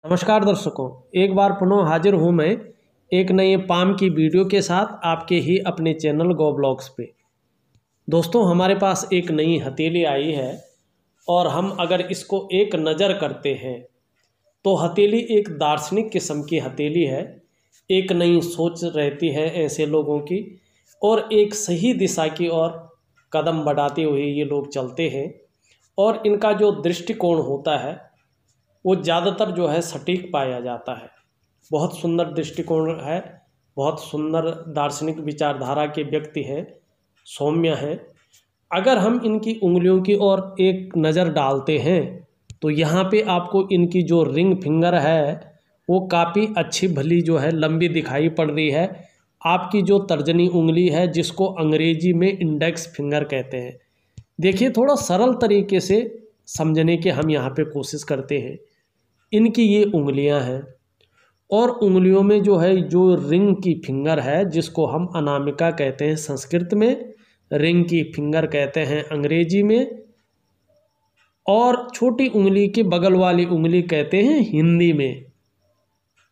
नमस्कार दर्शकों, एक बार पुनः हाजिर हूँ मैं एक नए पाम की वीडियो के साथ आपके ही अपने चैनल गो ब्लॉग्स पे। दोस्तों, हमारे पास एक नई हथेली आई है और हम अगर इसको एक नज़र करते हैं तो हथेली एक दार्शनिक किस्म की हथेली है। एक नई सोच रहती है ऐसे लोगों की और एक सही दिशा की ओर कदम बढ़ाते हुए ये लोग चलते हैं और इनका जो दृष्टिकोण होता है वो ज़्यादातर जो है सटीक पाया जाता है। बहुत सुंदर दृष्टिकोण है, बहुत सुंदर दार्शनिक विचारधारा के व्यक्ति हैं, सौम्य हैं। अगर हम इनकी उंगलियों की ओर एक नज़र डालते हैं तो यहाँ पे आपको इनकी जो रिंग फिंगर है वो काफ़ी अच्छी भली जो है लंबी दिखाई पड़ रही है। आपकी जो तर्जनी उंगली है जिसको अंग्रेजी में इंडेक्स फिंगर कहते हैं। देखिए, थोड़ा सरल तरीके से समझने की हम यहाँ पे कोशिश करते हैं। इनकी ये उंगलियां हैं और उंगलियों में जो है जो रिंग की फिंगर है जिसको हम अनामिका कहते हैं संस्कृत में, रिंग की फिंगर कहते हैं अंग्रेजी में, और छोटी उंगली के बगल वाली उंगली कहते हैं हिंदी में।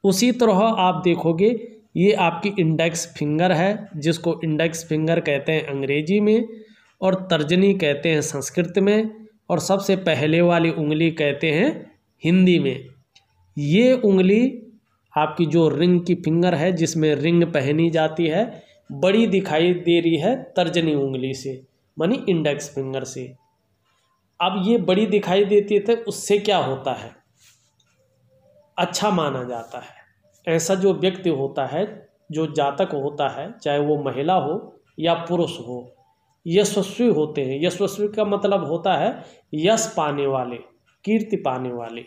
उसी तरह आप देखोगे ये आपकी इंडेक्स फिंगर है जिसको इंडेक्स फिंगर कहते हैं अंग्रेजी में और तर्जनी कहते हैं संस्कृत में, और सबसे पहले वाली उंगली कहते हैं हिंदी में। ये उंगली आपकी जो रिंग की फिंगर है जिसमें रिंग पहनी जाती है बड़ी दिखाई दे रही है तर्जनी उंगली से, मानी इंडेक्स फिंगर से। अब ये बड़ी दिखाई देती है तो उससे क्या होता है, अच्छा माना जाता है। ऐसा जो व्यक्ति होता है, जो जातक होता है, चाहे वो महिला हो या पुरुष हो, यशस्वी होते हैं। यशस्वी का मतलब होता है यश पाने वाले, कीर्ति पाने वाले।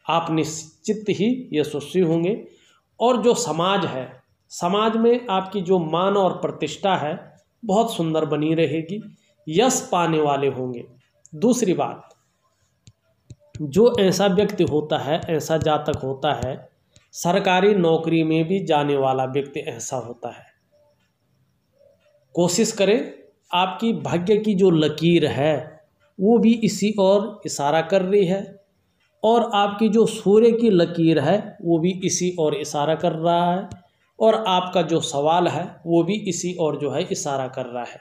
आप निश्चित ही यशस्वी होंगे और जो समाज है, समाज में आपकी जो मान और प्रतिष्ठा है बहुत सुंदर बनी रहेगी, यश पाने वाले होंगे। दूसरी बात, जो ऐसा व्यक्ति होता है, ऐसा जातक होता है, सरकारी नौकरी में भी जाने वाला व्यक्ति ऐसा होता है। कोशिश करें, आपकी भाग्य की जो लकीर है वो भी इसी ओर इशारा कर रही है और आपकी जो सूर्य की लकीर है वो भी इसी ओर इशारा कर रहा है और आपका जो सवाल है वो भी इसी ओर जो है इशारा कर रहा है।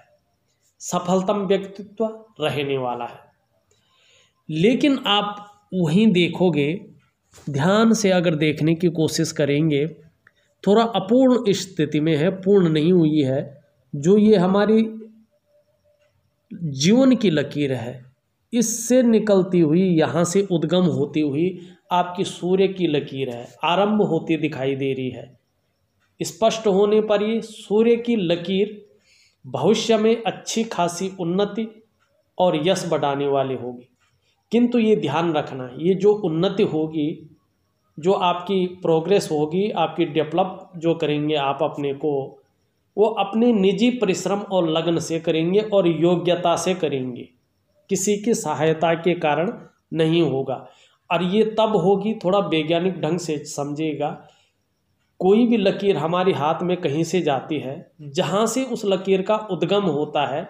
सफलतम व्यक्तित्व रहने वाला है। लेकिन आप वहीं देखोगे, ध्यान से अगर देखने की कोशिश करेंगे, थोड़ा अपूर्ण स्थिति में है, पूर्ण नहीं हुई है। जो ये हमारी जीवन की लकीर है, इससे निकलती हुई, यहाँ से उद्गम होती हुई आपकी सूर्य की लकीर है, आरंभ होती दिखाई दे रही है। स्पष्ट होने पर ये सूर्य की लकीर भविष्य में अच्छी खासी उन्नति और यश बढ़ाने वाली होगी। किंतु ये ध्यान रखना, ये जो उन्नति होगी, जो आपकी प्रोग्रेस होगी, आपकी डेवलप जो करेंगे आप अपने को, वो अपने निजी परिश्रम और लगन से करेंगे और योग्यता से करेंगे, किसी की सहायता के कारण नहीं होगा। और ये तब होगी, थोड़ा वैज्ञानिक ढंग से समझिएगा, कोई भी लकीर हमारे हाथ में कहीं से जाती है, जहाँ से उस लकीर का उद्गम होता है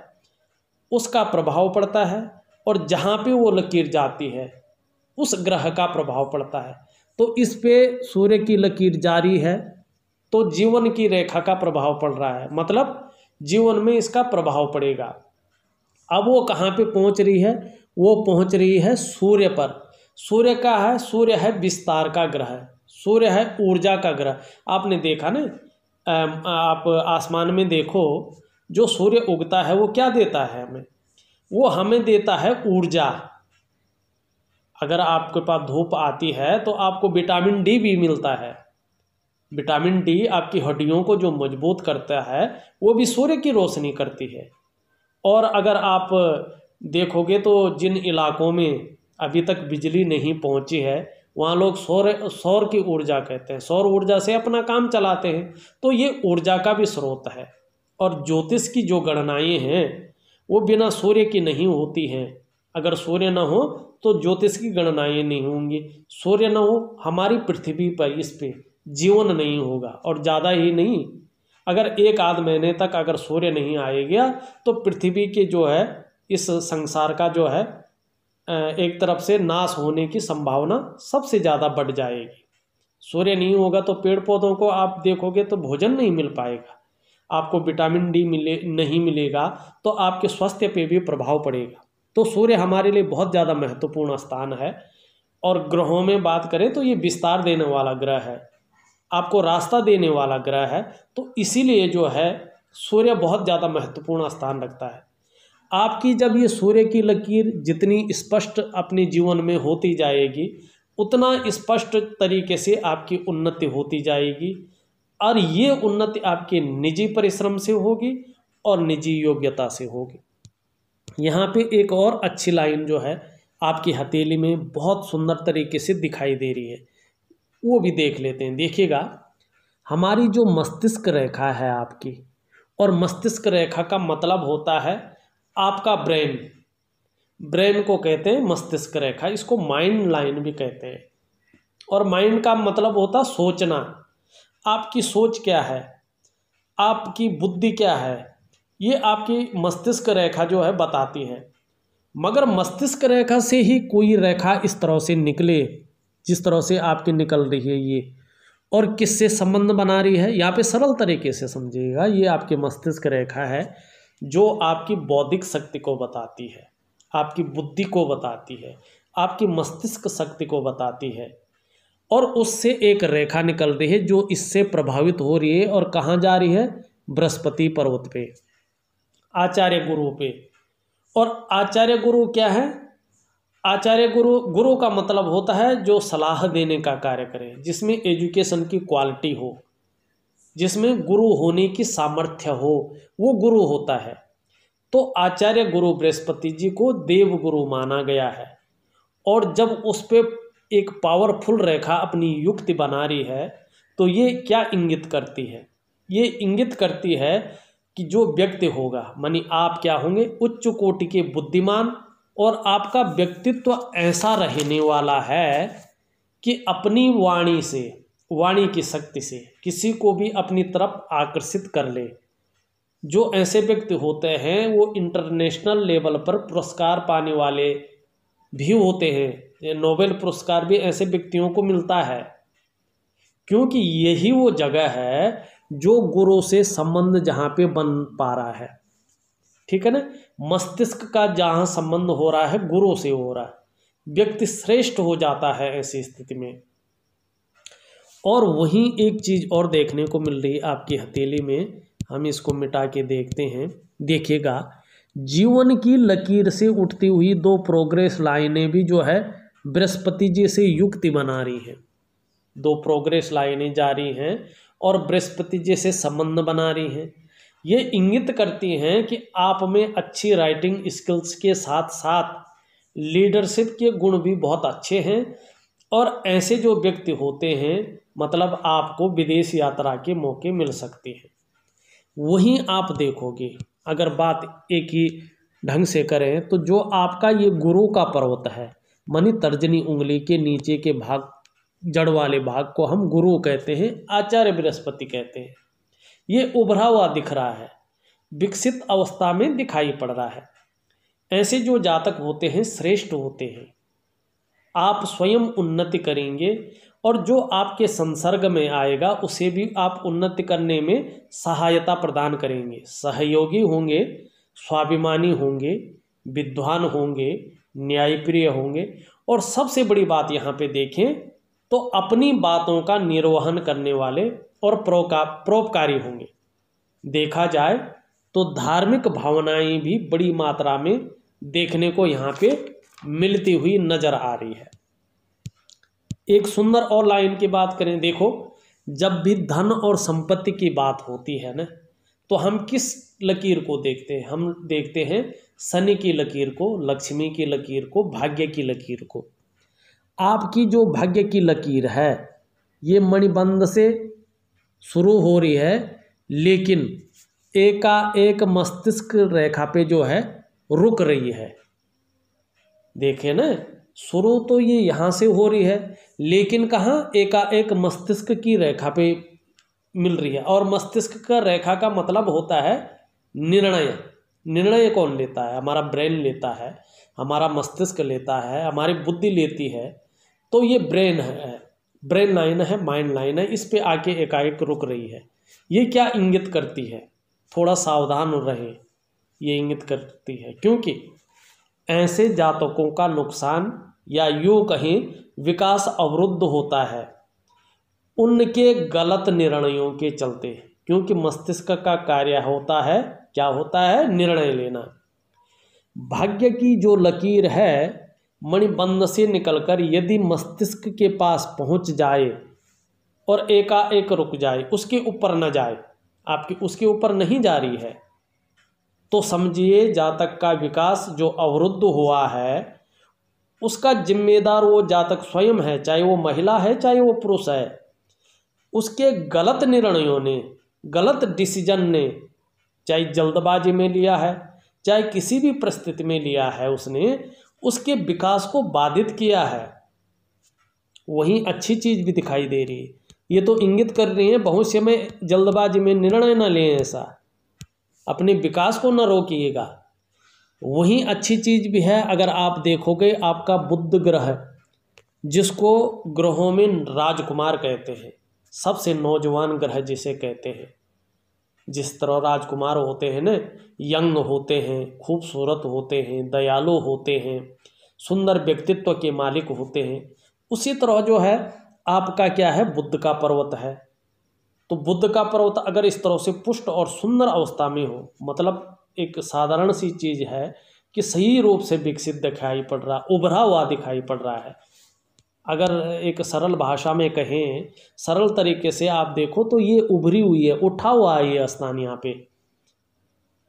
उसका प्रभाव पड़ता है, और जहाँ पे वो लकीर जाती है उस ग्रह का प्रभाव पड़ता है। तो इस पे सूर्य की लकीर जारी है तो जीवन की रेखा का प्रभाव पड़ रहा है, मतलब जीवन में इसका प्रभाव पड़ेगा। अब वो कहाँ पे पहुँच रही है, वो पहुँच रही है सूर्य पर। सूर्य का है, सूर्य है विस्तार का ग्रह, सूर्य है ऊर्जा का ग्रह। आपने देखा ना, आप आसमान में देखो, जो सूर्य उगता है वो क्या देता है हमें, वो हमें देता है ऊर्जा। अगर आपके पास धूप आती है तो आपको विटामिन डी भी मिलता है। विटामिन डी आपकी हड्डियों को जो मजबूत करता है वो भी सूर्य की रोशनी करती है। और अगर आप देखोगे तो जिन इलाकों में अभी तक बिजली नहीं पहुंची है वहाँ लोग सौर की ऊर्जा कहते हैं, सौर ऊर्जा से अपना काम चलाते हैं। तो ये ऊर्जा का भी स्रोत है। और ज्योतिष की जो गणनाएं हैं वो बिना सूर्य की नहीं होती हैं। अगर सूर्य न हो तो ज्योतिष की गणनाएं नहीं होंगी। सूर्य न हो, हमारी पृथ्वी पर इस पे जीवन नहीं होगा। और ज़्यादा ही नहीं, अगर एक आध महीने तक अगर सूर्य नहीं आएगा तो पृथ्वी के जो है, इस संसार का जो है एक तरफ से नाश होने की संभावना सबसे ज़्यादा बढ़ जाएगी। सूर्य नहीं होगा तो पेड़ पौधों को आप देखोगे तो भोजन नहीं मिल पाएगा, आपको विटामिन डी नहीं मिलेगा, तो आपके स्वास्थ्य पे भी प्रभाव पड़ेगा। तो सूर्य हमारे लिए बहुत ज़्यादा महत्वपूर्ण स्थान है। और ग्रहों में बात करें तो ये विस्तार देने वाला ग्रह है, आपको रास्ता देने वाला ग्रह है। तो इसीलिए जो है सूर्य बहुत ज़्यादा महत्वपूर्ण स्थान रखता है। आपकी जब ये सूर्य की लकीर जितनी स्पष्ट अपने जीवन में होती जाएगी, उतना स्पष्ट तरीके से आपकी उन्नति होती जाएगी। और ये उन्नति आपके निजी परिश्रम से होगी और निजी योग्यता से होगी। यहाँ पे एक और अच्छी लाइन जो है आपकी हथेली में बहुत सुंदर तरीके से दिखाई दे रही है, वो भी देख लेते हैं। देखिएगा, हमारी जो मस्तिष्क रेखा है आपकी, और मस्तिष्क रेखा का मतलब होता है आपका ब्रेन, ब्रेन को कहते हैं मस्तिष्क रेखा, इसको माइंड लाइन भी कहते हैं। और माइंड का मतलब होता है सोचना, आपकी सोच क्या है, आपकी बुद्धि क्या है, ये आपकी मस्तिष्क रेखा जो है बताती है। मगर मस्तिष्क रेखा से ही कोई रेखा इस तरह से निकले जिस तरह से आपकी निकल रही है ये, और किससे संबंध बना रही है, यहाँ पे सरल तरीके से समझिएगा। ये आपकी मस्तिष्क रेखा है जो आपकी बौद्धिक शक्ति को बताती है, आपकी बुद्धि को बताती है, आपकी मस्तिष्क शक्ति को बताती है। और उससे एक रेखा निकल रही है जो इससे प्रभावित हो रही है, और कहाँ जा रही है, बृहस्पति पर्वत पे, आचार्य गुरु पे। और आचार्य गुरु क्या है, आचार्य गुरु का मतलब होता है जो सलाह देने का कार्य करे, जिसमें एजुकेशन की क्वालिटी हो, जिसमें गुरु होने की सामर्थ्य हो, वो गुरु होता है। तो आचार्य गुरु बृहस्पति जी को देव गुरु माना गया है। और जब उस पर एक पावरफुल रेखा अपनी युक्ति बना रही है, तो ये क्या इंगित करती है, ये इंगित करती है कि जो व्यक्ति होगा, मानी आप क्या होंगे, उच्च कोटि के बुद्धिमान, और आपका व्यक्तित्व ऐसा रहने वाला है कि अपनी वाणी से, वाणी की शक्ति से किसी को भी अपनी तरफ आकर्षित कर ले। जो ऐसे व्यक्ति होते हैं वो इंटरनेशनल लेवल पर पुरस्कार पाने वाले भी होते हैं। नोबेल पुरस्कार भी ऐसे व्यक्तियों को मिलता है, क्योंकि यही वो जगह है जो गुरु से संबंध जहाँ पे बन पा रहा है। ठीक है ना, मस्तिष्क का जहाँ संबंध हो रहा है गुरु से हो रहा है, व्यक्ति श्रेष्ठ हो जाता है ऐसी स्थिति में। और वहीं एक चीज़ और देखने को मिल रही है आपकी हथेली में, हम इसको मिटा के देखते हैं। देखिएगा, जीवन की लकीर से उठती हुई दो प्रोग्रेस लाइनें भी जो है बृहस्पति जी से युक्ति बना रही हैं। दो प्रोग्रेस लाइनें जा रही हैं और बृहस्पति जी से संबंध बना रही हैं। ये इंगित करती हैं कि आप में अच्छी राइटिंग स्किल्स के साथ साथ लीडरशिप के गुण भी बहुत अच्छे हैं। और ऐसे जो व्यक्ति होते हैं, मतलब आपको विदेश यात्रा के मौके मिल सकते हैं। वहीं आप देखोगे, अगर बात एक ही ढंग से करें तो जो आपका ये गुरु का पर्वत है, मानी तर्जनी उंगली के नीचे के भाग, जड़ वाले भाग को हम गुरु कहते हैं, आचार्य बृहस्पति कहते हैं। ये उभरा हुआ दिख रहा है, विकसित अवस्था में दिखाई पड़ रहा है। ऐसे जो जातक होते हैं श्रेष्ठ होते हैं, आप स्वयं उन्नति करेंगे और जो आपके संसर्ग में आएगा उसे भी आप उन्नति करने में सहायता प्रदान करेंगे। सहयोगी होंगे, स्वाभिमानी होंगे, विद्वान होंगे, न्यायप्रिय होंगे, और सबसे बड़ी बात यहाँ पे देखें तो अपनी बातों का निर्वहन करने वाले और परोपकारी होंगे। देखा जाए तो धार्मिक भावनाएं भी बड़ी मात्रा में देखने को यहाँ पे मिलती हुई नजर आ रही है। एक सुंदर और लाइन की बात करें, देखो, जब भी धन और संपत्ति की बात होती है ना, तो हम किस लकीर को देखते हैं? हम देखते हैं शनि की लकीर को, लक्ष्मी की लकीर को, भाग्य की लकीर को। आपकी जो भाग्य की लकीर है ये मणिबंध से शुरू हो रही है, लेकिन एकाएक मस्तिष्क रेखा पे जो है रुक रही है। देखे ना, शुरू तो ये यहाँ से हो रही है, लेकिन कहाँ, एकाएक मस्तिष्क की रेखा पे मिल रही है। और मस्तिष्क का रेखा का मतलब होता है निर्णय। निर्णय कौन लेता है? हमारा ब्रेन लेता है। हमारा मस्तिष्क लेता है, हमारी बुद्धि लेती है, तो ये ब्रेन है, ब्रेन लाइन है, माइंड लाइन है, इस पे आके एकाएक रुक रही है। ये क्या इंगित करती है, थोड़ा सावधान रहे, ये इंगित करती है क्योंकि ऐसे जातकों का नुकसान या यूँ कहीं विकास अवरुद्ध होता है उनके गलत निर्णयों के चलते, क्योंकि मस्तिष्क का कार्य होता है, क्या होता है, निर्णय लेना। भाग्य की जो लकीर है मणिबंध से निकलकर यदि मस्तिष्क के पास पहुंच जाए और एकाएक रुक जाए, उसके ऊपर न जाए, आपकी उसके ऊपर नहीं जा रही है, तो समझिए जातक का विकास जो अवरुद्ध हुआ है उसका जिम्मेदार वो जातक स्वयं है, चाहे वो महिला है चाहे वो पुरुष है। उसके गलत निर्णयों ने, गलत डिसीजन ने, चाहे जल्दबाजी में लिया है चाहे किसी भी परिस्थिति में लिया है, उसने उसके विकास को बाधित किया है। वहीं अच्छी चीज़ भी दिखाई दे रही है, ये तो इंगित कर रही है भविष्य में जल्दबाजी में निर्णय न लें, ऐसा अपने विकास को न रोकिएगा। वहीं अच्छी चीज़ भी है, अगर आप देखोगे आपका बुध ग्रह, जिसको ग्रहों में राजकुमार कहते हैं, सबसे नौजवान ग्रह जिसे कहते हैं, जिस तरह राजकुमार होते हैं ना, यंग होते हैं, खूबसूरत होते हैं, दयालु होते हैं, सुंदर व्यक्तित्व के मालिक होते हैं, उसी तरह जो है आपका क्या है, बुध का पर्वत है। तो बुध का पर्वत अगर इस तरह से पुष्ट और सुंदर अवस्था में हो, मतलब एक साधारण सी चीज़ है कि सही रूप से विकसित दिखाई पड़ रहा, उभरा हुआ दिखाई पड़ रहा है। अगर एक सरल भाषा में कहें, सरल तरीके से आप देखो तो ये उभरी हुई है, उठा हुआ है ये स्थान यहाँ पे।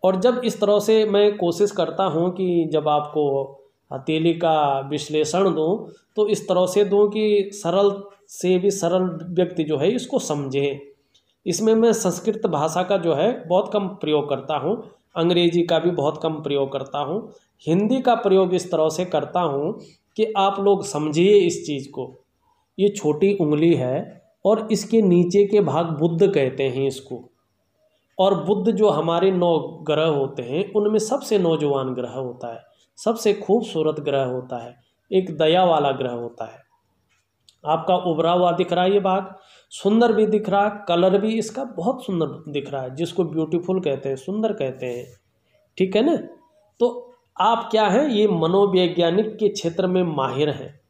और जब इस तरह से मैं कोशिश करता हूँ कि जब आपको हथेली का विश्लेषण दूँ तो इस तरह से दूँ कि सरल से भी सरल व्यक्ति जो है इसको समझे। इसमें मैं संस्कृत भाषा का जो है बहुत कम प्रयोग करता हूँ, अंग्रेजी का भी बहुत कम प्रयोग करता हूँ, हिंदी का प्रयोग इस तरह से करता हूँ कि आप लोग समझिए इस चीज़ को। ये छोटी उंगली है और इसके नीचे के भाग बुध कहते हैं इसको, और बुध जो हमारे 9 ग्रह होते हैं उनमें सबसे नौजवान ग्रह होता है, सबसे खूबसूरत ग्रह होता है, एक दया वाला ग्रह होता है। आपका उभरा हुआ दिख रहा है ये भाग, सुंदर भी दिख रहा है, कलर भी इसका बहुत सुंदर दिख रहा है, जिसको ब्यूटीफुल कहते हैं, सुंदर कहते हैं, ठीक है ना। तो आप क्या हैं, ये मनोवैज्ञानिक के क्षेत्र में माहिर हैं।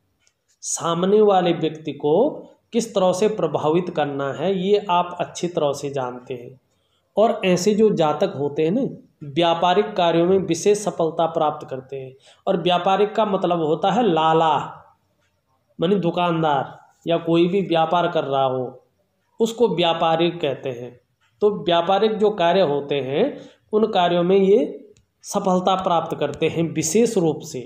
सामने वाले व्यक्ति को किस तरह से प्रभावित करना है ये आप अच्छी तरह से जानते हैं। और ऐसे जो जातक होते हैं ना, व्यापारिक कार्यों में विशेष सफलता प्राप्त करते हैं। और व्यापारिक का मतलब होता है लाला, मानी दुकानदार या कोई भी व्यापार कर रहा हो उसको व्यापारिक कहते हैं। तो व्यापारिक जो कार्य होते हैं उन कार्यों में ये सफलता प्राप्त करते हैं विशेष रूप से।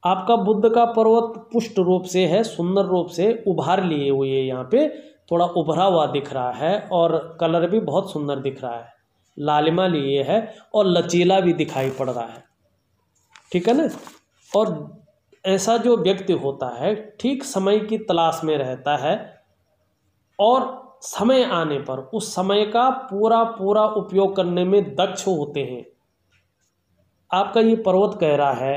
आपका बुध का पर्वत पुष्ट रूप से है, सुंदर रूप से उभार लिए हुए है, यहाँ पे थोड़ा उभरा हुआ दिख रहा है और कलर भी बहुत सुंदर दिख रहा है, लालिमा लिए है और लचीला भी दिखाई पड़ रहा है, ठीक है ना। और ऐसा जो व्यक्ति होता है ठीक समय की तलाश में रहता है और समय आने पर उस समय का पूरा पूरा उपयोग करने में दक्ष होते हैं। आपका ये पर्वत कह रहा है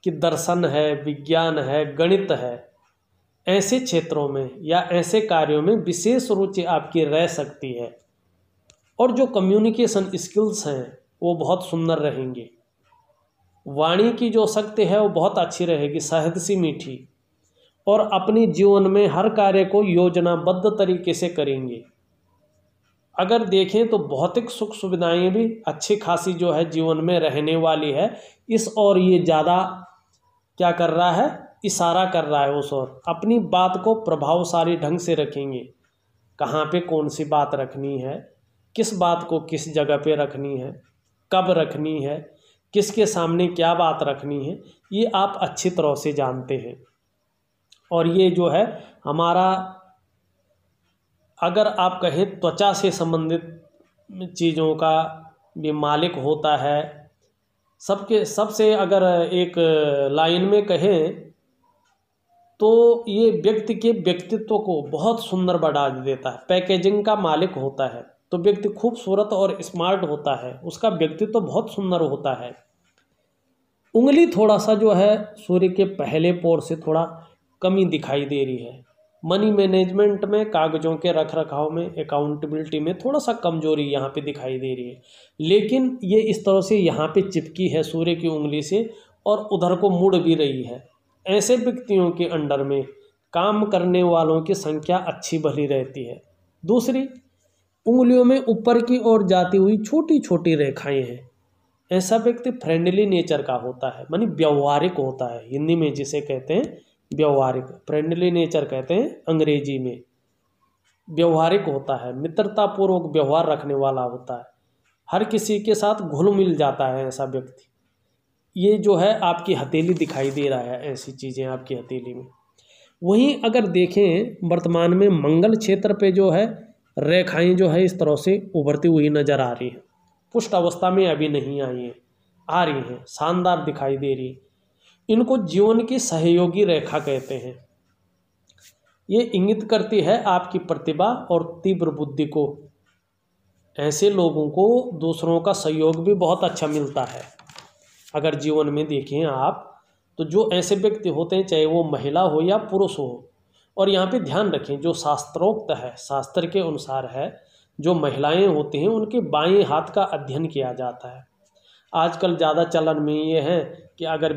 कि दर्शन है, विज्ञान है, गणित है, ऐसे क्षेत्रों में या ऐसे कार्यों में विशेष रुचि आपकी रह सकती है। और जो कम्युनिकेशन स्किल्स हैं वो बहुत सुंदर रहेंगे, वाणी की जो शक्ति है वो बहुत अच्छी रहेगी, सहज सी मीठी, और अपनी जीवन में हर कार्य को योजनाबद्ध तरीके से करेंगे। अगर देखें तो भौतिक सुख सुविधाएं भी अच्छी खासी जो है जीवन में रहने वाली है। इस और ये ज़्यादा क्या कर रहा है, इशारा कर रहा है उस ओर। अपनी बात को प्रभावशाली ढंग से रखेंगे, कहाँ पे कौन सी बात रखनी है, किस बात को किस जगह पे रखनी है, कब रखनी है, किसके सामने क्या बात रखनी है, ये आप अच्छी तरह से जानते हैं। और ये जो है हमारा, अगर आप कहें त्वचा से संबंधित चीज़ों का भी मालिक होता है। सबसे अगर एक लाइन में कहें तो ये व्यक्ति के व्यक्तित्व को बहुत सुंदर बढ़ा देता है। पैकेजिंग का मालिक होता है तो व्यक्ति खूबसूरत और स्मार्ट होता है, उसका व्यक्तित्व बहुत सुंदर होता है। उंगली थोड़ा सा जो है सूर्य के पहले पोर से थोड़ा कमी दिखाई दे रही है। मनी मैनेजमेंट में, कागज़ों के रख रखाव में, अकाउंटेबिलिटी में थोड़ा सा कमजोरी यहाँ पे दिखाई दे रही है। लेकिन ये इस तरह से यहाँ पे चिपकी है सूर्य की उंगली से और उधर को मुड़ भी रही है। ऐसे व्यक्तियों के अंडर में काम करने वालों की संख्या अच्छी भली रहती है। दूसरी, उंगलियों में ऊपर की ओर जाती हुई छोटी छोटी रेखाएं हैं। ऐसा व्यक्ति फ्रेंडली नेचर का होता है, मानी व्यवहारिक होता है। हिंदी में जिसे कहते हैं व्यवहारिक, फ्रेंडली नेचर कहते हैं अंग्रेजी में। व्यवहारिक होता है, मित्रतापूर्वक व्यवहार रखने वाला होता है, हर किसी के साथ घुल मिल जाता है ऐसा व्यक्ति। ये जो है आपकी हथेली दिखाई दे रहा है, ऐसी चीज़ें आपकी हथेली में। वहीं अगर देखें वर्तमान में मंगल क्षेत्र पे जो है रेखाएं जो है इस तरह से उभरती हुई नजर आ रही हैं। पुष्ट अवस्था में अभी नहीं आई हैं, आ रही हैं, शानदार दिखाई दे रही। इनको जीवन की सहयोगी रेखा कहते हैं। ये इंगित करती है आपकी प्रतिभा और तीव्र बुद्धि को। ऐसे लोगों को दूसरों का सहयोग भी बहुत अच्छा मिलता है। अगर जीवन में देखें आप तो जो ऐसे व्यक्ति होते हैं, चाहे वो महिला हो या पुरुष हो, और यहाँ पे ध्यान रखें जो शास्त्रोक्त है, शास्त्र के अनुसार है, जो महिलाएं होती हैं उनके बाएं हाथ का अध्ययन किया जाता है। आजकल ज़्यादा चलन में ये है कि अगर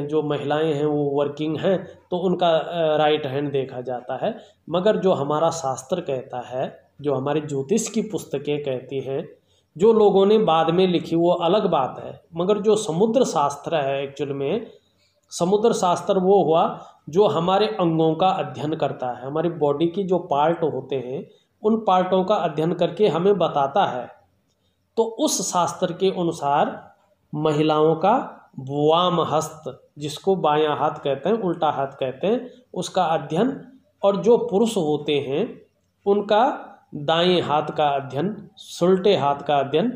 जो महिलाएं हैं वो वर्किंग हैं तो उनका राइट हैंड देखा जाता है। मगर जो हमारा शास्त्र कहता है, जो हमारे ज्योतिष की पुस्तकें कहती हैं, जो लोगों ने बाद में लिखी वो अलग बात है, मगर जो समुद्र शास्त्र है, एक्चुअल में समुद्र शास्त्र वो हुआ जो हमारे अंगों का अध्ययन करता है। हमारी बॉडी की जो पार्ट होते हैं उन पार्टों का अध्ययन करके हमें बताता है। तो उस शास्त्र के अनुसार महिलाओं का वाम हस्त, जिसको बायां हाथ कहते हैं, उल्टा हाथ कहते हैं, उसका अध्ययन, और जो पुरुष होते हैं उनका दाएं हाथ का अध्ययन, सुलटे हाथ का अध्ययन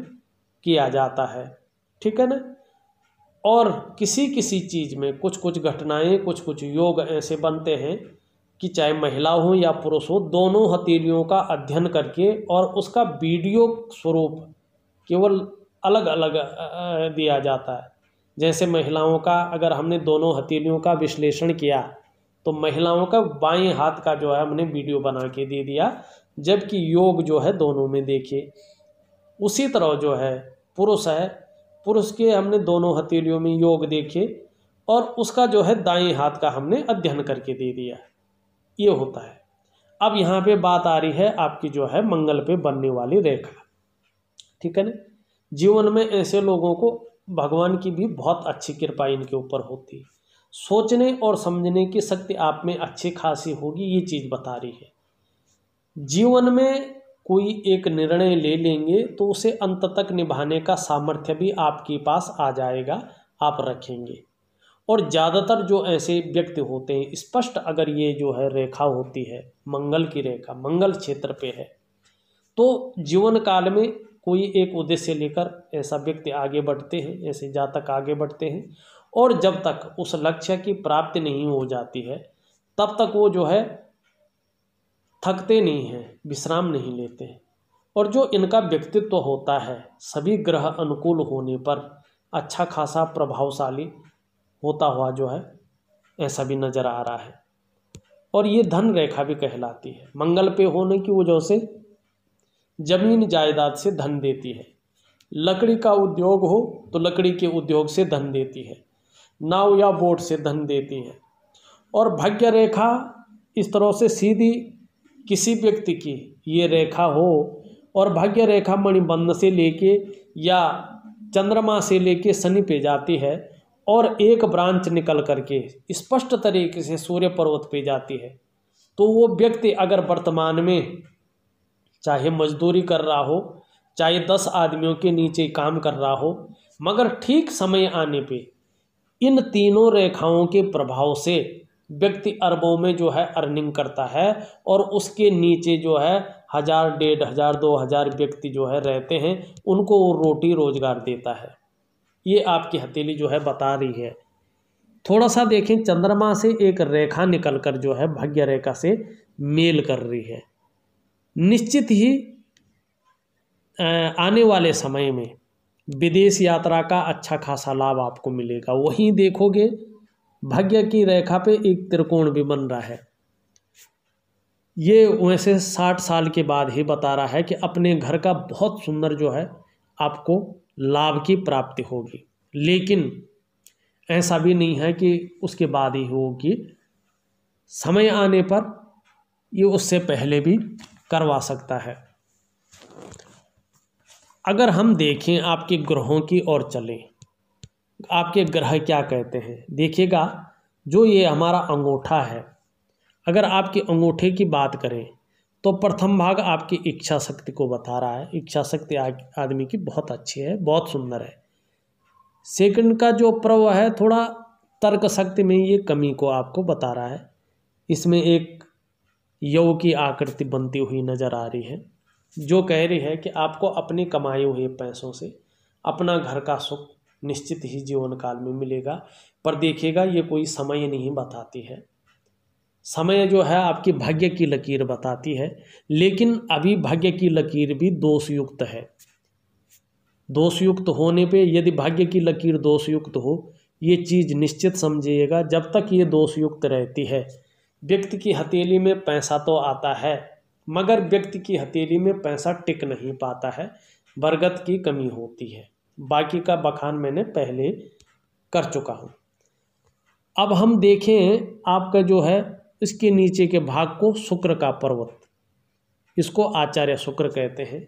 किया जाता है। ठीक है ना। और किसी किसी चीज़ में कुछ कुछ घटनाएं, कुछ कुछ योग ऐसे बनते हैं कि चाहे महिला हो या पुरुष हो, दोनों हथेलियों का अध्ययन करके और उसका वीडियो स्वरूप केवल अलग अलग दिया जाता है। जैसे महिलाओं का अगर हमने दोनों हथेलियों का विश्लेषण किया तो महिलाओं का बाएं हाथ का जो है हमने वीडियो बना के दे दिया, जबकि योग जो है दोनों में देखिए। उसी तरह जो है पुरुष है, पुरुष के हमने दोनों हथेलियों में योग देखे और उसका जो है दाएं हाथ का हमने अध्ययन करके दे दिया। ये होता है। अब यहाँ पे बात आ रही है आपकी जो है मंगल पे बनने वाली रेखा। ठीक है ना। जीवन में ऐसे लोगों को भगवान की भी बहुत अच्छी कृपा इनके ऊपर होती है। सोचने और समझने की शक्ति आप में अच्छी खासी होगी, ये चीज़ बता रही है। जीवन में कोई एक निर्णय ले लेंगे तो उसे अंत तक निभाने का सामर्थ्य भी आपके पास आ जाएगा, आप रखेंगे। और ज़्यादातर जो ऐसे व्यक्ति होते हैं, स्पष्ट अगर ये जो है रेखा होती है मंगल की रेखा, मंगल क्षेत्र पे है, तो जीवन काल में कोई एक उद्देश्य लेकर ऐसा व्यक्ति आगे बढ़ते हैं, ऐसे जातक आगे बढ़ते हैं। और जब तक उस लक्ष्य की प्राप्ति नहीं हो जाती है तब तक वो जो है थकते नहीं हैं, विश्राम नहीं लेते हैं। और जो इनका व्यक्तित्व होता है सभी ग्रह अनुकूल होने पर अच्छा खासा प्रभावशाली होता हुआ जो है ऐसा भी नज़र आ रहा है। और ये धन रेखा भी कहलाती है। मंगल पे होने की वजह से जमीन जायदाद से धन देती है। लकड़ी का उद्योग हो तो लकड़ी के उद्योग से धन देती है, नाव या बोट से धन देती है। और भाग्य रेखा इस तरह से सीधी किसी व्यक्ति की ये रेखा हो और भाग्य रेखा मणिबंध से लेके या चंद्रमा से लेके शनि पे जाती है और एक ब्रांच निकल करके स्पष्ट तरीके से सूर्य पर्वत पे जाती है, तो वो व्यक्ति अगर वर्तमान में चाहे मजदूरी कर रहा हो, चाहे 10 आदमियों के नीचे काम कर रहा हो, मगर ठीक समय आने पे इन तीनों रेखाओं के प्रभाव से व्यक्ति अरबों में जो है अर्निंग करता है और उसके नीचे जो है 1000, 1500, 2000 व्यक्ति जो है रहते हैं, उनको वो रोटी रोजगार देता है। ये आपकी हथेली जो है बता रही है। थोड़ा सा देखें, चंद्रमा से एक रेखा निकलकर जो है भाग्य रेखा से मेल कर रही है। निश्चित ही आने वाले समय में विदेश यात्रा का अच्छा खासा लाभ आपको मिलेगा। वहीं देखोगे भाग्य की रेखा पे एक त्रिकोण भी बन रहा है। ये वैसे 60 साल के बाद ही बता रहा है कि अपने घर का बहुत सुंदर जो है आपको लाभ की प्राप्ति होगी, लेकिन ऐसा भी नहीं है कि उसके बाद ही होगी। समय आने पर ये उससे पहले भी करवा सकता है। अगर हम देखें आपके ग्रहों की ओर चलें, आपके ग्रह क्या कहते हैं, देखिएगा जो ये हमारा अंगूठा है, अगर आपके अंगूठे की बात करें तो प्रथम भाग आपकी इच्छा शक्ति को बता रहा है। इच्छा शक्ति आदमी की बहुत अच्छी है, बहुत सुंदर है। सेकंड का जो पर्व है थोड़ा तर्क शक्ति में ये कमी को आपको बता रहा है। इसमें एक यव की आकृति बनती हुई नजर आ रही है, जो कह रही है कि आपको अपनी कमाए हुए पैसों से अपना घर का सुख निश्चित ही जीवन काल में मिलेगा। पर देखिएगा ये कोई समय नहीं बताती है, समय जो है आपकी भाग्य की लकीर बताती है, लेकिन अभी भाग्य की लकीर भी दोषयुक्त है। दोषयुक्त होने पे यदि भाग्य की लकीर दोषयुक्त हो, ये चीज़ निश्चित समझिएगा, जब तक ये दोषयुक्त रहती है व्यक्ति की हथेली में पैसा तो आता है, मगर व्यक्ति की हथेली में पैसा टिक नहीं पाता है, बरगद की कमी होती है। बाकी का बखान मैंने पहले कर चुका हूँ। अब हम देखें आपका जो है इसके नीचे के भाग को शुक्र का पर्वत, इसको आचार्य शुक्र कहते हैं।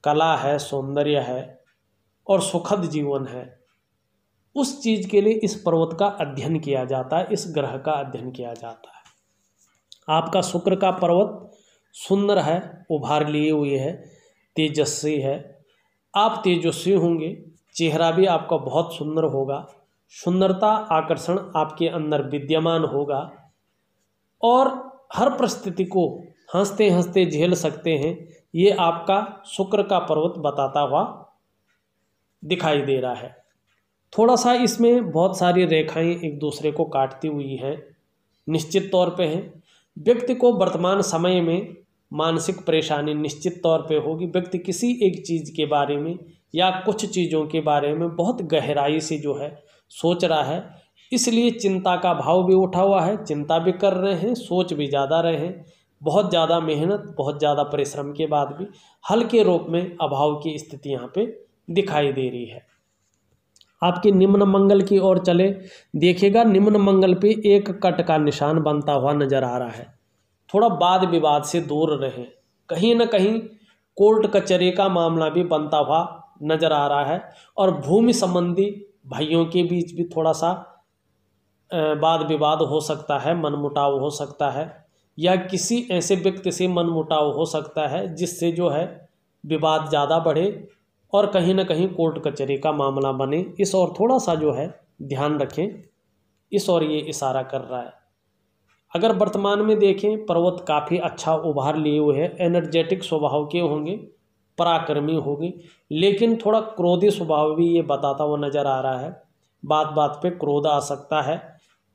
कला है, सौंदर्य है और सुखद जीवन है, उस चीज़ के लिए इस पर्वत का अध्ययन किया जाता है, इस ग्रह का अध्ययन किया जाता है। आपका शुक्र का पर्वत सुंदर है, उभार लिए हुए है, तेजस्वी है। आप तेजस्वी होंगे, चेहरा भी आपका बहुत सुंदर होगा, सुंदरता आकर्षण आपके अंदर विद्यमान होगा और हर परिस्थिति को हंसते हंसते झेल सकते हैं। ये आपका शुक्र का पर्वत बताता हुआ दिखाई दे रहा है। थोड़ा सा इसमें बहुत सारी रेखाएं एक दूसरे को काटती हुई हैं, निश्चित तौर पे हैं। व्यक्ति को वर्तमान समय में मानसिक परेशानी निश्चित तौर पे होगी। व्यक्ति किसी एक चीज़ के बारे में या कुछ चीज़ों के बारे में बहुत गहराई से जो है सोच रहा है, इसलिए चिंता का भाव भी उठा हुआ है, चिंता भी कर रहे हैं, सोच भी ज़्यादा रहे हैं। बहुत ज़्यादा मेहनत, बहुत ज़्यादा परिश्रम के बाद भी हल्के रूप में अभाव की स्थिति यहाँ पे दिखाई दे रही है। आपके निम्न मंगल की ओर चले, देखिएगा निम्न मंगल पे एक कट का निशान बनता हुआ नजर आ रहा है। थोड़ा वाद विवाद से दूर रहें, कहीं ना कहीं कोर्ट कचहरी का मामला भी बनता हुआ नजर आ रहा है और भूमि संबंधी भाइयों के बीच भी थोड़ा सा वाद विवाद हो सकता है, मनमुटाव हो सकता है, या किसी ऐसे व्यक्ति से मनमुटाव हो सकता है जिससे जो है विवाद ज़्यादा बढ़े और कहीं ना कहीं कोर्ट कचहरी का मामला बने। इस और थोड़ा सा जो है ध्यान रखें, इस और ये इशारा कर रहा है। अगर वर्तमान में देखें पर्वत काफ़ी अच्छा उभार लिए हुए हैं, एनर्जेटिक स्वभाव के होंगे, पराक्रमी होंगे, लेकिन थोड़ा क्रोधी स्वभाव भी ये बताता हुआ नज़र आ रहा है। बात बात पे क्रोध आ सकता है,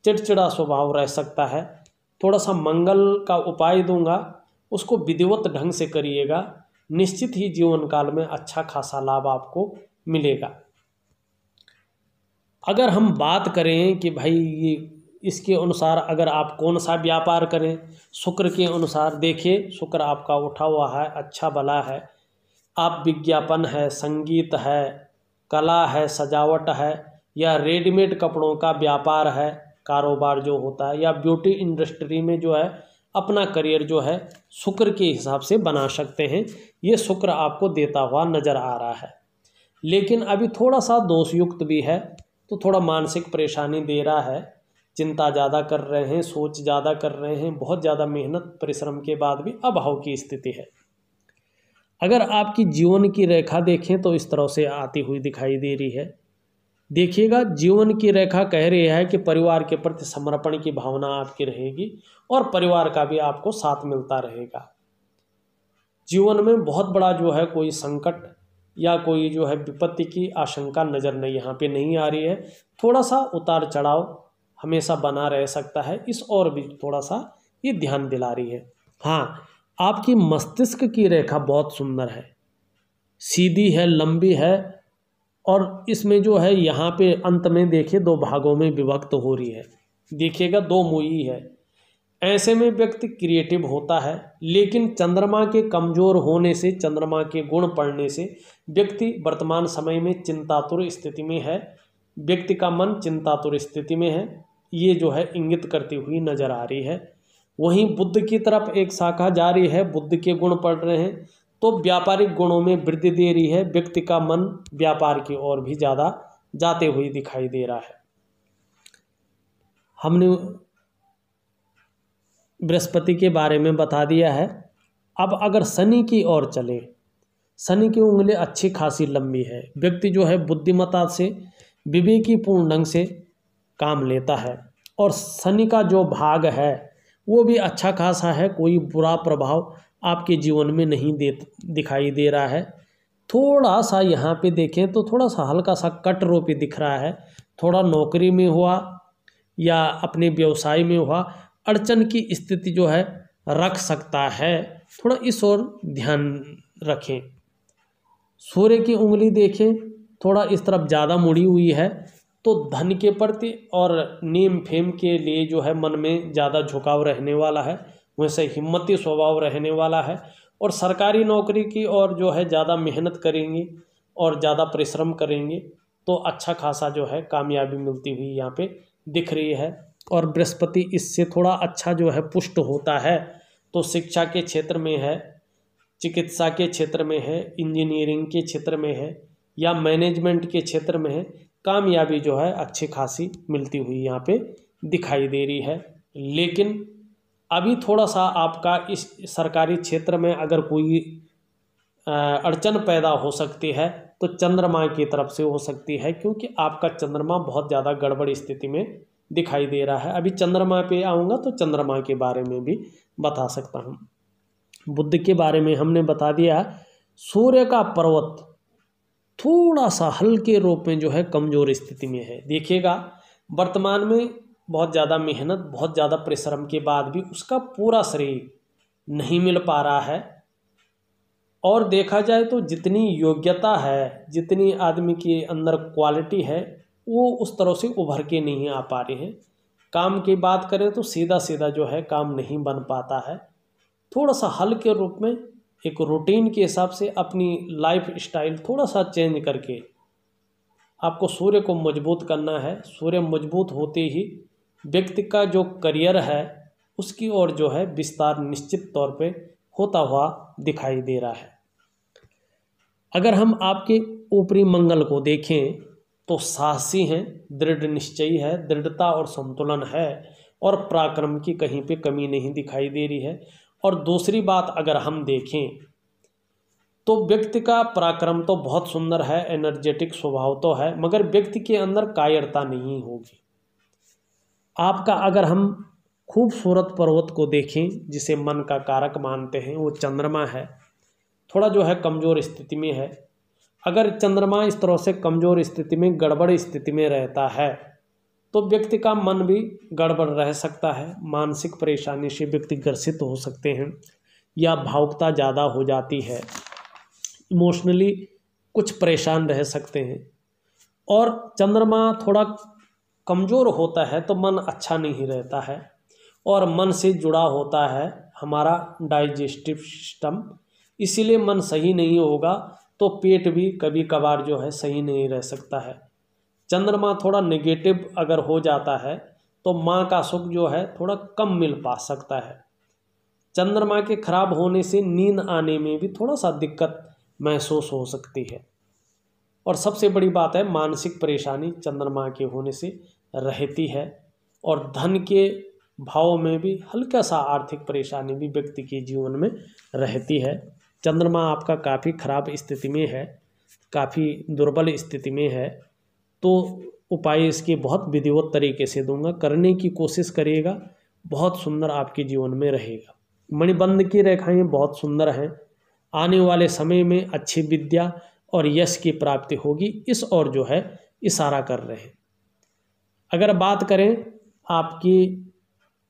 चिड़चिड़ा स्वभाव रह सकता है। थोड़ा सा मंगल का उपाय दूंगा, उसको विधिवत ढंग से करिएगा, निश्चित ही जीवन काल में अच्छा खासा लाभ आपको मिलेगा। अगर हम बात करें कि भाई ये इसके अनुसार अगर आप कौन सा व्यापार करें, शुक्र के अनुसार देखिए, शुक्र आपका उठा हुआ है, अच्छा भला है। आप विज्ञापन है, संगीत है, कला है, सजावट है, या रेडीमेड कपड़ों का व्यापार है, कारोबार जो होता है, या ब्यूटी इंडस्ट्री में जो है अपना करियर जो है शुक्र के हिसाब से बना सकते हैं। ये शुक्र आपको देता हुआ नज़र आ रहा है, लेकिन अभी थोड़ा सा दोषयुक्त भी है, तो थोड़ा मानसिक परेशानी दे रहा है। चिंता ज़्यादा कर रहे हैं, सोच ज़्यादा कर रहे हैं, बहुत ज़्यादा मेहनत परिश्रम के बाद भी अभाव की स्थिति है। अगर आपकी जीवन की रेखा देखें तो इस तरह से आती हुई दिखाई दे रही है। देखिएगा जीवन की रेखा कह रही है कि परिवार के प्रति समर्पण की भावना आपकी रहेगी और परिवार का भी आपको साथ मिलता रहेगा। जीवन में बहुत बड़ा जो है कोई संकट या कोई जो है विपत्ति की आशंका नज़र नहीं यहाँ पे नहीं आ रही है। थोड़ा सा उतार चढ़ाव हमेशा बना रह सकता है, इस और भी थोड़ा सा ये ध्यान दिला रही है। हाँ, आपकी मस्तिष्क की रेखा बहुत सुंदर है, सीधी है, लंबी है और इसमें जो है यहाँ पे अंत में देखिए 2 भागों में विभक्त हो रही है, देखिएगा 2 मुई है। ऐसे में व्यक्ति क्रिएटिव होता है, लेकिन चंद्रमा के कमज़ोर होने से, चंद्रमा के गुण पड़ने से व्यक्ति वर्तमान समय में चिंतातुर स्थिति में है, व्यक्ति का मन चिंतातुर स्थिति में है, ये जो है इंगित करती हुई नजर आ रही है। वहीं बुध की तरफ एक शाखा जारी है, बुध के गुण पड़ रहे हैं तो व्यापारिक गुणों में वृद्धि दे रही है, व्यक्ति का मन व्यापार की ओर भी ज़्यादा जाते हुए दिखाई दे रहा है। हमने बृहस्पति के बारे में बता दिया है। अब अगर शनि की ओर चले, शनि की उंगली अच्छी खासी लंबी है, व्यक्ति जो है बुद्धिमत्ता से विवेकीपूर्ण ढंग से काम लेता है और शनि का जो भाग है वो भी अच्छा खासा है, कोई बुरा प्रभाव आपके जीवन में नहीं दिखाई दे रहा है। थोड़ा सा यहाँ पे देखें तो थोड़ा सा हल्का सा कट रोपी दिख रहा है, थोड़ा नौकरी में हुआ या अपने व्यवसाय में हुआ अड़चन की स्थिति जो है रख सकता है, थोड़ा इस ओर ध्यान रखें। सूर्य की उंगली देखें, थोड़ा इस तरफ ज़्यादा मुड़ी हुई है, तो धन के प्रति और नेम फेम के लिए जो है मन में ज़्यादा झुकाव रहने वाला है, वैसे हिम्मती स्वभाव रहने वाला है और सरकारी नौकरी की ओर जो है ज़्यादा मेहनत करेंगे और ज़्यादा परिश्रम करेंगे तो अच्छा खासा जो है कामयाबी मिलती हुई यहाँ पे दिख रही है। और बृहस्पति इससे थोड़ा अच्छा जो है पुष्ट होता है, तो शिक्षा के क्षेत्र में है, चिकित्सा के क्षेत्र में है, इंजीनियरिंग के क्षेत्र में है या मैनेजमेंट के क्षेत्र में है, कामयाबी जो है अच्छी खासी मिलती हुई यहाँ पे दिखाई दे रही है। लेकिन अभी थोड़ा सा आपका इस सरकारी क्षेत्र में अगर कोई अड़चन पैदा हो सकती है तो चंद्रमा की तरफ से हो सकती है, क्योंकि आपका चंद्रमा बहुत ज़्यादा गड़बड़ स्थिति में दिखाई दे रहा है। अभी चंद्रमा पे आऊँगा तो चंद्रमा के बारे में भी बता सकता हूँ। बुध के बारे में हमने बता दिया। सूर्य का पर्वत थोड़ा सा हल्के रूप में जो है कमज़ोर स्थिति में है। देखिएगा वर्तमान में बहुत ज़्यादा मेहनत, बहुत ज़्यादा परिश्रम के बाद भी उसका पूरा शरीर नहीं मिल पा रहा है और देखा जाए तो जितनी योग्यता है, जितनी आदमी के अंदर क्वालिटी है, वो उस तरह से उभर के नहीं आ पा रहे हैं। काम की बात करें तो सीधा सीधा जो है काम नहीं बन पाता है। थोड़ा सा हल्के रूप में एक रूटीन के हिसाब से अपनी लाइफ स्टाइल थोड़ा सा चेंज करके आपको सूर्य को मजबूत करना है। सूर्य मजबूत होते ही व्यक्ति का जो करियर है उसकी ओर जो है विस्तार निश्चित तौर पे होता हुआ दिखाई दे रहा है। अगर हम आपके ऊपरी मंगल को देखें तो साहसी हैं, दृढ़ निश्चयी है, दृढ़ता और संतुलन है और पराक्रम की कहीं पे कमी नहीं दिखाई दे रही है। और दूसरी बात अगर हम देखें तो व्यक्ति का पराक्रम तो बहुत सुंदर है, एनर्जेटिक स्वभाव तो है, मगर व्यक्ति के अंदर कायरता नहीं होगी। आपका अगर हम खूबसूरत पर्वत को देखें जिसे मन का कारक मानते हैं, वो चंद्रमा है, थोड़ा जो है कमज़ोर स्थिति में है। अगर चंद्रमा इस तरह से कमज़ोर स्थिति में, गड़बड़ स्थिति में रहता है तो व्यक्ति का मन भी गड़बड़ रह सकता है, मानसिक परेशानी से व्यक्ति ग्रसित हो सकते हैं या भावुकता ज़्यादा हो जाती है, इमोशनली कुछ परेशान रह सकते हैं। और चंद्रमा थोड़ा कमज़ोर होता है तो मन अच्छा नहीं रहता है और मन से जुड़ा होता है हमारा डाइजेस्टिव सिस्टम, इसीलिए मन सही नहीं होगा तो पेट भी कभी कभार जो है सही नहीं रह सकता है। चंद्रमा थोड़ा नेगेटिव अगर हो जाता है तो माँ का सुख जो है थोड़ा कम मिल पा सकता है। चंद्रमा के खराब होने से नींद आने में भी थोड़ा सा दिक्कत महसूस हो सकती है। और सबसे बड़ी बात है मानसिक परेशानी चंद्रमा के होने से रहती है और धन के भाव में भी हल्का सा आर्थिक परेशानी भी व्यक्ति के जीवन में रहती है। चंद्रमा आपका काफ़ी खराब स्थिति में है, काफ़ी दुर्बल स्थिति में है, तो उपाय इसके बहुत विधिवत तरीके से दूंगा, करने की कोशिश करिएगा, बहुत सुंदर आपके जीवन में रहेगा। मणिबंध की रेखाएं बहुत सुंदर हैं, आने वाले समय में अच्छी विद्या और यश की प्राप्ति होगी, इस ओर जो है इशारा कर रहे हैं। अगर बात करें आपकी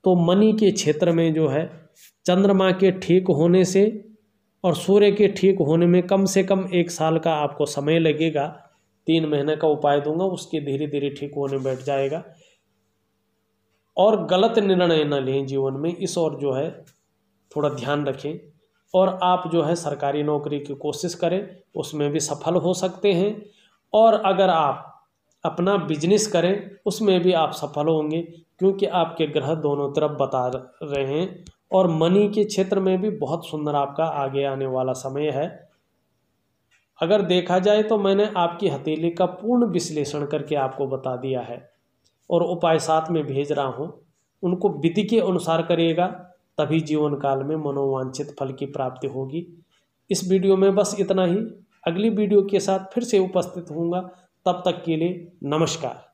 तो मनी के क्षेत्र में जो है चंद्रमा के ठीक होने से और सूर्य के ठीक होने में कम से कम 1 साल का आपको समय लगेगा, 3 महीने का उपाय दूंगा, उसके धीरे धीरे ठीक होने बैठ जाएगा। और गलत निर्णय न लें जीवन में, इस और जो है थोड़ा ध्यान रखें। और आप जो है सरकारी नौकरी की कोशिश करें, उसमें भी सफल हो सकते हैं। और अगर आप अपना बिजनेस करें, उसमें भी आप सफल होंगे, क्योंकि आपके ग्रह दोनों तरफ बता रहे हैं। और मनी के क्षेत्र में भी बहुत सुंदर आपका आगे आने वाला समय है। अगर देखा जाए तो मैंने आपकी हथेली का पूर्ण विश्लेषण करके आपको बता दिया है, और उपाय साथ में भेज रहा हूँ। उनको विधि के अनुसार करिएगा, तभी जीवन काल में मनोवांछित फल की प्राप्ति होगी। इस वीडियो में बस इतना ही। अगली वीडियो के साथ फिर से उपस्थित होऊंगा। तब तक के लिए नमस्कार।